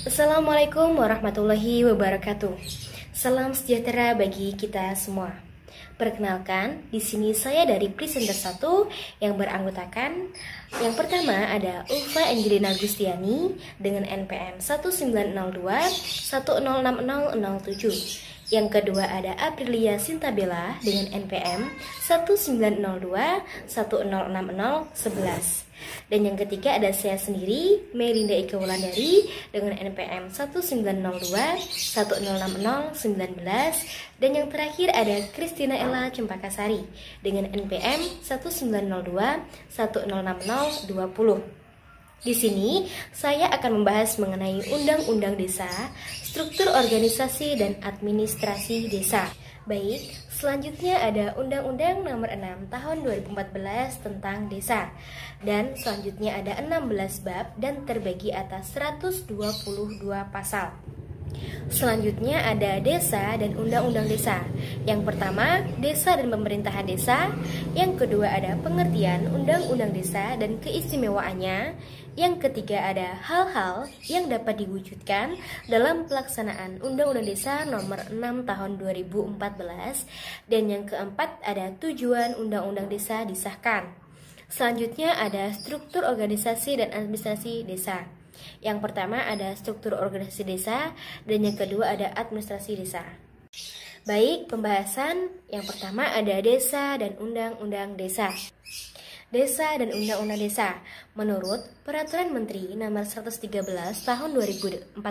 Assalamualaikum warahmatullahi wabarakatuh. Salam sejahtera bagi kita semua. Perkenalkan, di sini saya dari Presenter 1 yang beranggotakan yang pertama ada Ulfa Angelina Gustiani dengan NPM 1902 106007. Yang kedua ada Aprilia Sintabella dengan NPM 1902 106011. Dan yang ketiga ada saya sendiri, Melinda Ika Wulandari dengan NPM 1902 106019. Dan yang terakhir ada Christina Ella Cempakasari dengan NPM 1902 106020. Di sini saya akan membahas mengenai Undang-Undang Desa, struktur organisasi dan administrasi desa. Baik, selanjutnya ada Undang-Undang Nomor 6 Tahun 2014 tentang Desa. Dan selanjutnya ada 16 bab dan terbagi atas 122 pasal. Selanjutnya ada Desa dan Undang-Undang Desa. Yang pertama, Desa dan Pemerintahan Desa. Yang kedua ada pengertian Undang-Undang Desa dan keistimewaannya. Yang ketiga ada hal-hal yang dapat diwujudkan dalam pelaksanaan Undang-Undang Desa Nomor 6 Tahun 2014. Dan yang keempat ada tujuan Undang-Undang Desa disahkan. Selanjutnya ada struktur organisasi dan administrasi desa. Yang pertama ada struktur organisasi desa dan yang kedua ada administrasi desa. Baik, pembahasan yang pertama ada desa dan undang-undang desa. Desa dan Undang-Undang Desa. Menurut Peraturan Menteri Nomor 113 Tahun 2014,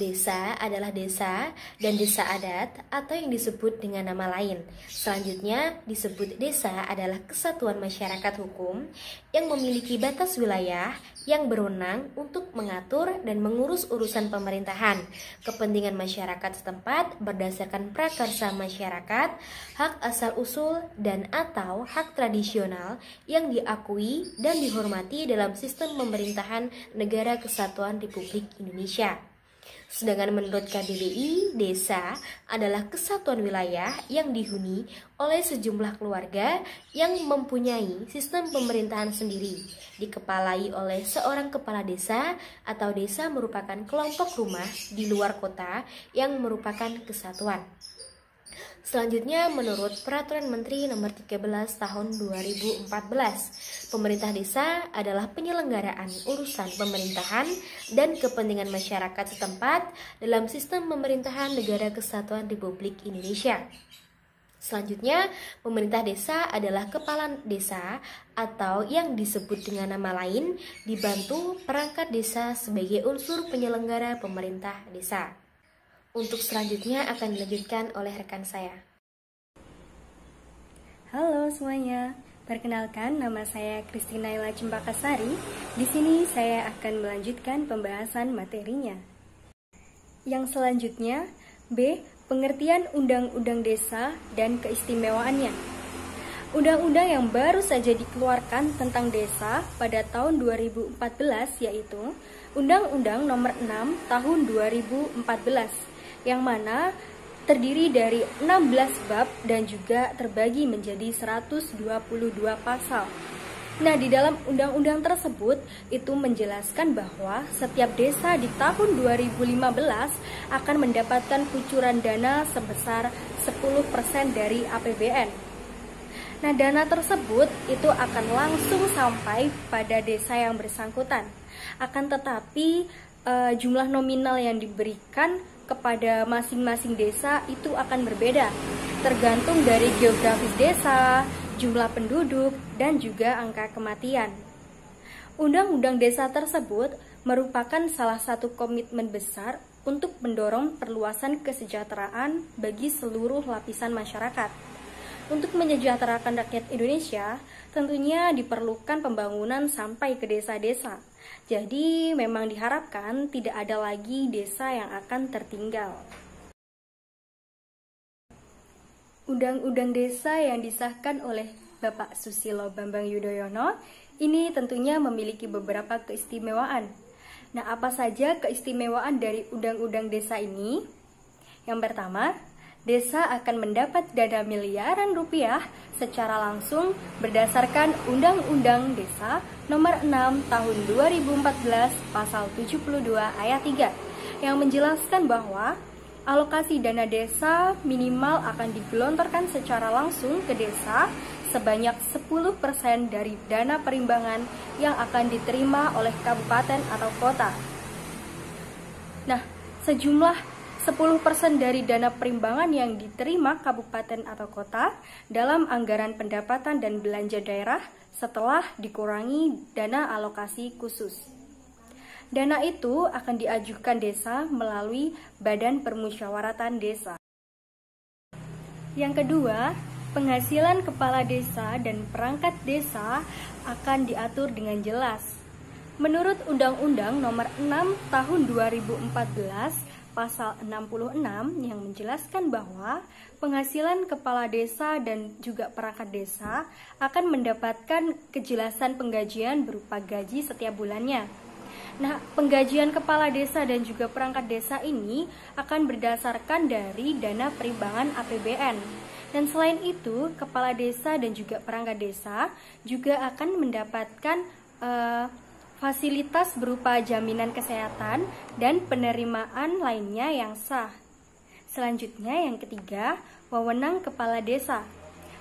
desa adalah desa dan desa adat atau yang disebut dengan nama lain. Selanjutnya disebut desa adalah kesatuan masyarakat hukum yang memiliki batas wilayah yang berwenang untuk mengatur dan mengurus urusan pemerintahan, kepentingan masyarakat setempat berdasarkan prakarsa masyarakat, hak asal-usul dan atau hak tradisional yang diakui dan dihormati dalam sistem pemerintahan Negara Kesatuan Republik Indonesia. Sedangkan menurut KBBI, desa adalah kesatuan wilayah yang dihuni oleh sejumlah keluarga yang mempunyai sistem pemerintahan sendiri, dikepalai oleh seorang kepala desa atau desa merupakan kelompok rumah di luar kota yang merupakan kesatuan. Selanjutnya menurut Peraturan Menteri Nomor 13 Tahun 2014, pemerintah desa adalah penyelenggaraan urusan pemerintahan dan kepentingan masyarakat setempat dalam sistem pemerintahan Negara Kesatuan Republik Indonesia. Selanjutnya, pemerintah desa adalah kepala desa atau yang disebut dengan nama lain dibantu perangkat desa sebagai unsur penyelenggara pemerintah desa. Untuk selanjutnya akan dilanjutkan oleh rekan saya. Halo semuanya, perkenalkan nama saya Christina Ella Cempakasari. Di sini saya akan melanjutkan pembahasan materinya. Yang selanjutnya, B. Pengertian Undang-Undang Desa dan keistimewaannya. Undang-undang yang baru saja dikeluarkan tentang desa pada tahun 2014 yaitu Undang-Undang Nomor 6 Tahun 2014. Yang mana terdiri dari 16 bab dan juga terbagi menjadi 122 pasal. Nah, di dalam undang-undang tersebut itu menjelaskan bahwa setiap desa di tahun 2015 akan mendapatkan kucuran dana sebesar 10% dari APBN. Nah, dana tersebut itu akan langsung sampai pada desa yang bersangkutan. Akan tetapi jumlah nominal yang diberikan kepada masing-masing desa itu akan berbeda, tergantung dari geografis desa, jumlah penduduk, dan juga angka kematian. Undang-undang desa tersebut merupakan salah satu komitmen besar untuk mendorong perluasan kesejahteraan bagi seluruh lapisan masyarakat. Untuk menyejahterakan rakyat Indonesia, tentunya diperlukan pembangunan sampai ke desa-desa. Jadi memang diharapkan tidak ada lagi desa yang akan tertinggal. Undang-undang desa yang disahkan oleh Bapak Susilo Bambang Yudhoyono ini tentunya memiliki beberapa keistimewaan. Nah, apa saja keistimewaan dari Undang-Undang Desa ini? Yang pertama, desa akan mendapat dana miliaran rupiah secara langsung berdasarkan Undang-Undang Desa Nomor 6 Tahun 2014 Pasal 72 Ayat 3 yang menjelaskan bahwa alokasi dana desa minimal akan digelontorkan secara langsung ke desa sebanyak 10% dari dana perimbangan yang akan diterima oleh kabupaten atau kota. Nah, sejumlah 10% dari dana perimbangan yang diterima kabupaten atau kota dalam anggaran pendapatan dan belanja daerah setelah dikurangi dana alokasi khusus. Dana itu akan diajukan desa melalui Badan Permusyawaratan Desa. Yang kedua, penghasilan kepala desa dan perangkat desa akan diatur dengan jelas. Menurut Undang-Undang Nomor 6 Tahun 2014 Pasal 66 yang menjelaskan bahwa penghasilan kepala desa dan juga perangkat desa akan mendapatkan kejelasan penggajian berupa gaji setiap bulannya. Nah, penggajian kepala desa dan juga perangkat desa ini akan berdasarkan dari dana perimbangan APBN. Dan selain itu, kepala desa dan juga perangkat desa juga akan mendapatkan fasilitas berupa jaminan kesehatan dan penerimaan lainnya yang sah. Selanjutnya yang ketiga, wewenang kepala desa.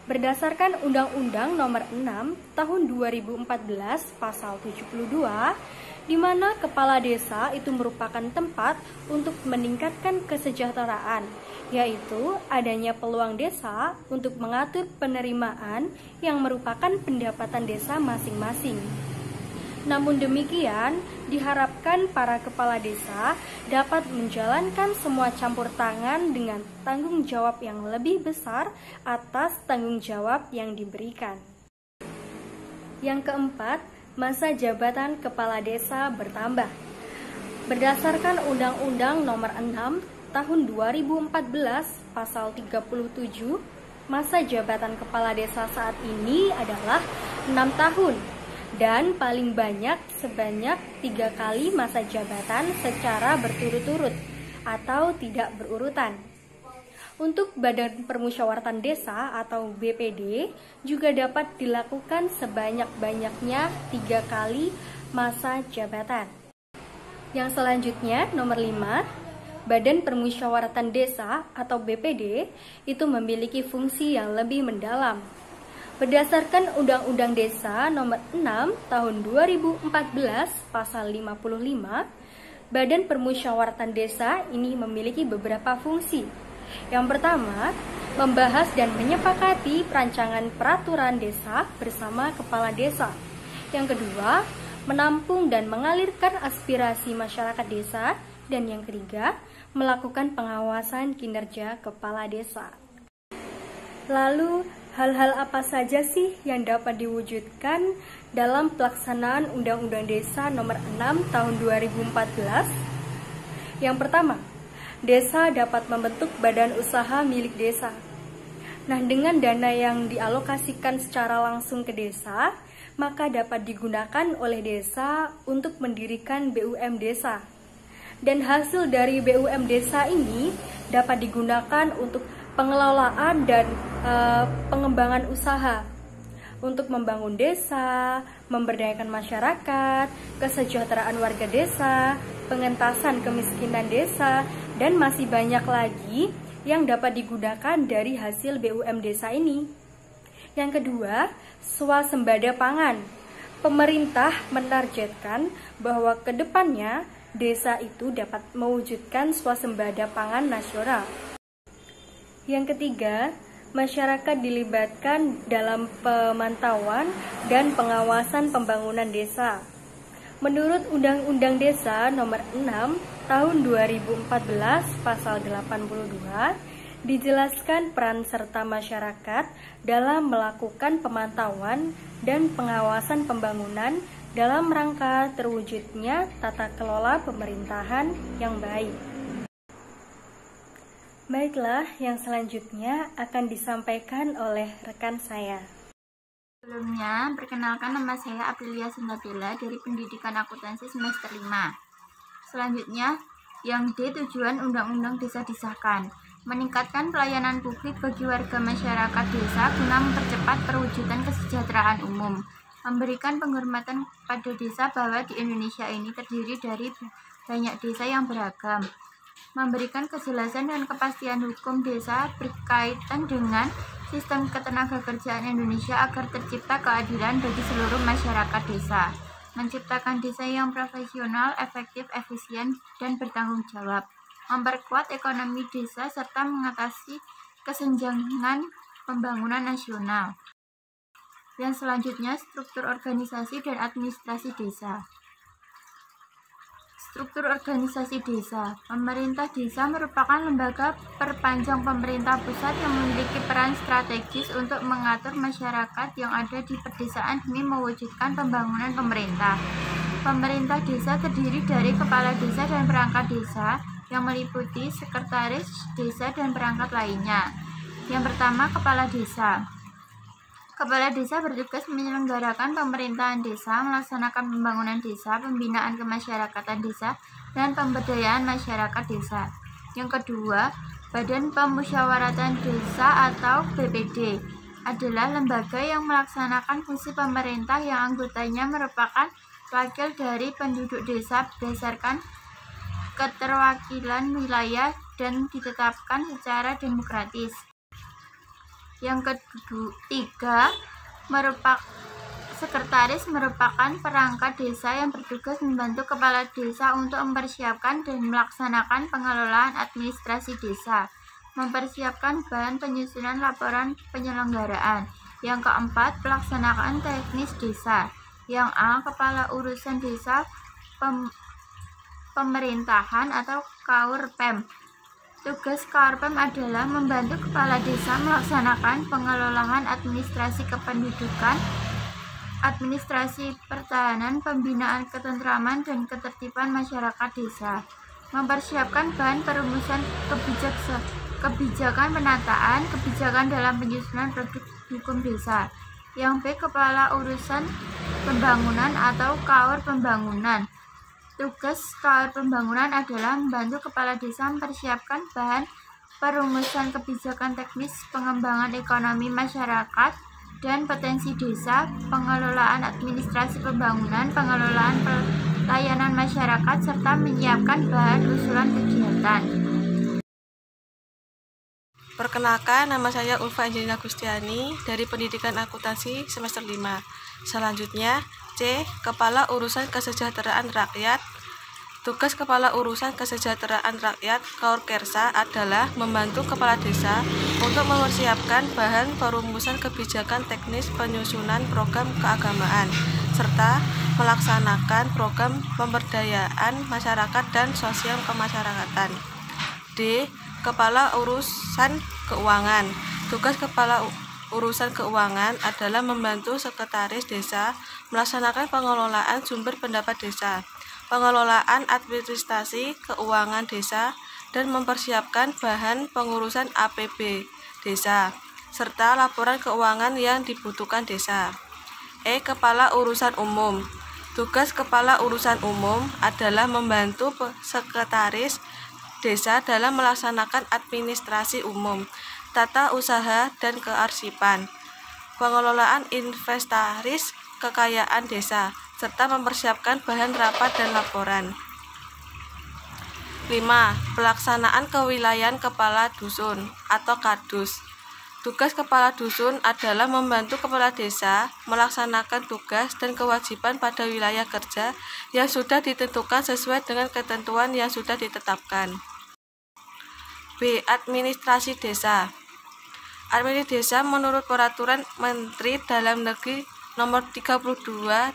Berdasarkan Undang-Undang Nomor 6 Tahun 2014 Pasal 72, di mana kepala desa itu merupakan tempat untuk meningkatkan kesejahteraan, yaitu adanya peluang desa untuk mengatur penerimaan yang merupakan pendapatan desa masing-masing. Namun demikian, diharapkan para kepala desa dapat menjalankan semua campur tangan dengan tanggung jawab yang lebih besar atas tanggung jawab yang diberikan. Yang keempat, masa jabatan kepala desa bertambah. Berdasarkan Undang-Undang Nomor 6 Tahun 2014 Pasal 37, masa jabatan kepala desa saat ini adalah 6 tahun. Dan paling banyak sebanyak 3 kali masa jabatan secara berturut-turut atau tidak berurutan. Untuk Badan Permusyawaratan Desa atau BPD juga dapat dilakukan sebanyak-banyaknya 3 kali masa jabatan. Yang selanjutnya nomor 5, Badan Permusyawaratan Desa atau BPD itu memiliki fungsi yang lebih mendalam. Berdasarkan Undang-Undang Desa Nomor 6 Tahun 2014 Pasal 55, Badan Permusyawaratan Desa ini memiliki beberapa fungsi. Yang pertama, membahas dan menyepakati perancangan peraturan desa bersama kepala desa. Yang kedua, menampung dan mengalirkan aspirasi masyarakat desa. Dan yang ketiga, melakukan pengawasan kinerja kepala desa. Lalu, hal-hal apa saja sih yang dapat diwujudkan dalam pelaksanaan Undang-Undang Desa Nomor 6 Tahun 2014? Yang pertama, desa dapat membentuk badan usaha milik desa. Nah, dengan dana yang dialokasikan secara langsung ke desa, maka dapat digunakan oleh desa untuk mendirikan BUM desa. Dan hasil dari BUM desa ini dapat digunakan untuk pengelolaan dan pengembangan usaha untuk membangun desa, memberdayakan masyarakat, kesejahteraan warga desa, pengentasan kemiskinan desa, dan masih banyak lagi yang dapat digunakan dari hasil BUM desa ini. Yang kedua, swasembada pangan. Pemerintah menargetkan bahwa ke depannya desa itu dapat mewujudkan swasembada pangan nasional. Yang ketiga, masyarakat dilibatkan dalam pemantauan dan pengawasan pembangunan desa. Menurut Undang-Undang Desa Nomor 6 Tahun 2014 Pasal 82, dijelaskan peran serta masyarakat dalam melakukan pemantauan dan pengawasan pembangunan dalam rangka terwujudnya tata kelola pemerintahan yang baik. Baiklah, yang selanjutnya akan disampaikan oleh rekan saya. Sebelumnya, perkenalkan nama saya Aprilia Sintabella dari Pendidikan Akuntansi semester 5. Selanjutnya, yang D, tujuan Undang-Undang Desa disahkan. meningkatkan pelayanan publik bagi warga masyarakat desa guna mempercepat perwujudan kesejahteraan umum, memberikan penghormatan pada desa bahwa di Indonesia ini terdiri dari banyak desa yang beragam, memberikan kejelasan dan kepastian hukum desa berkaitan dengan sistem ketenagakerjaan Indonesia agar tercipta keadilan bagi seluruh masyarakat desa, menciptakan desa yang profesional, efektif, efisien, dan bertanggung jawab, memperkuat ekonomi desa, serta mengatasi kesenjangan pembangunan nasional. Yang selanjutnya, struktur organisasi dan administrasi desa. Struktur organisasi desa. Pemerintah desa merupakan lembaga perpanjang pemerintah pusat yang memiliki peran strategis untuk mengatur masyarakat yang ada di pedesaan demi mewujudkan pembangunan pemerintah. Pemerintah desa terdiri dari kepala desa dan perangkat desa yang meliputi sekretaris desa dan perangkat lainnya. Yang pertama, kepala desa. Kepala desa bertugas menyelenggarakan pemerintahan desa, melaksanakan pembangunan desa, pembinaan kemasyarakatan desa, dan pemberdayaan masyarakat desa. Yang kedua, Badan Pemusyawaratan Desa atau BPD adalah lembaga yang melaksanakan fungsi pemerintah yang anggotanya merupakan wakil dari penduduk desa berdasarkan keterwakilan wilayah dan ditetapkan secara demokratis. Yang ketiga, sekretaris merupakan perangkat desa yang bertugas membantu kepala desa untuk mempersiapkan dan melaksanakan pengelolaan administrasi desa, mempersiapkan bahan penyusunan laporan penyelenggaraan. Yang keempat, pelaksanaan teknis desa. Yang A, kepala urusan desa pemerintahan atau KURPEM. Tugas KURPEM adalah membantu kepala desa melaksanakan pengelolaan administrasi kependudukan, administrasi pertahanan, pembinaan ketentraman dan ketertiban masyarakat desa, mempersiapkan bahan perumusan kebijakan penataan, kebijakan dalam penyusunan produk hukum desa. Yang B, kepala urusan pembangunan atau KUR pembangunan. Tugas KUR pembangunan adalah membantu kepala desa mempersiapkan bahan perumusan kebijakan teknis pengembangan ekonomi masyarakat dan potensi desa, pengelolaan administrasi pembangunan, pengelolaan pelayanan masyarakat, serta menyiapkan bahan usulan kegiatan. Perkenalkan, nama saya Ulfa Angelina Gustiani dari Pendidikan Akuntansi semester 5. Selanjutnya, C. Kepala Urusan Kesejahteraan Rakyat. Tugas Kepala Urusan Kesejahteraan Rakyat (KURKERSA) adalah membantu kepala desa untuk mempersiapkan bahan perumusan kebijakan teknis penyusunan program keagamaan, serta melaksanakan program pemberdayaan masyarakat dan sosial kemasyarakatan. D. Kepala Urusan Keuangan. Tugas Kepala Urusan Keuangan adalah membantu sekretaris desa melaksanakan pengelolaan sumber pendapat desa, pengelolaan administrasi keuangan desa, dan mempersiapkan bahan pengurusan APB desa, serta laporan keuangan yang dibutuhkan desa. E. Kepala Urusan Umum. Tugas Kepala Urusan Umum adalah membantu sekretaris desa dalam melaksanakan administrasi umum, tata usaha, dan kearsipan, pengelolaan inventaris kekayaan desa, serta mempersiapkan bahan rapat dan laporan. 5. Pelaksanaan kewilayahan kepala dusun atau kadus. Tugas kepala dusun adalah membantu kepala desa melaksanakan tugas dan kewajiban pada wilayah kerja yang sudah ditentukan sesuai dengan ketentuan yang sudah ditetapkan. B. Administrasi desa. Administrasi desa menurut Peraturan Menteri Dalam Negeri Nomor 32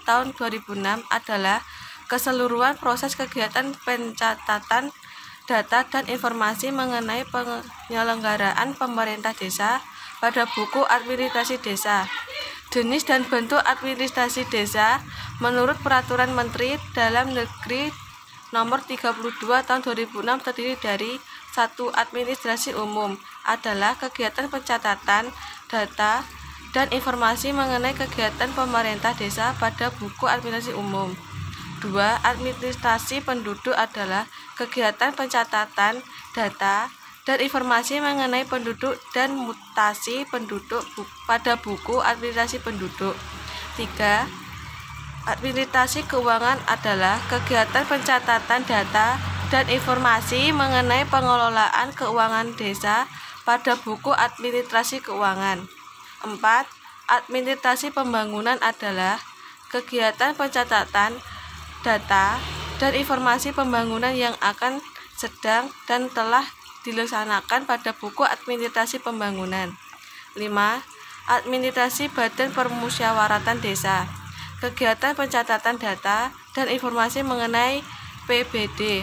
Tahun 2006 adalah keseluruhan proses kegiatan pencatatan data dan informasi mengenai penyelenggaraan pemerintah desa pada buku administrasi desa. Jenis dan bentuk administrasi desa menurut Peraturan Menteri Dalam Negeri Nomor 32 Tahun 2006 terdiri dari 1. Administrasi umum adalah kegiatan pencatatan data dan informasi mengenai kegiatan pemerintah desa pada buku administrasi umum. 2. Administrasi penduduk adalah kegiatan pencatatan data dan informasi mengenai penduduk dan mutasi penduduk pada buku administrasi penduduk. 3. Administrasi keuangan adalah kegiatan pencatatan data dan informasi mengenai pengelolaan keuangan desa pada buku administrasi keuangan. 4. Administrasi pembangunan adalah kegiatan pencatatan data dan informasi pembangunan yang akan sedang dan telah dilaksanakan pada buku administrasi pembangunan. 5. Administrasi Badan Permusyawaratan Desa, kegiatan pencatatan data dan informasi mengenai PBD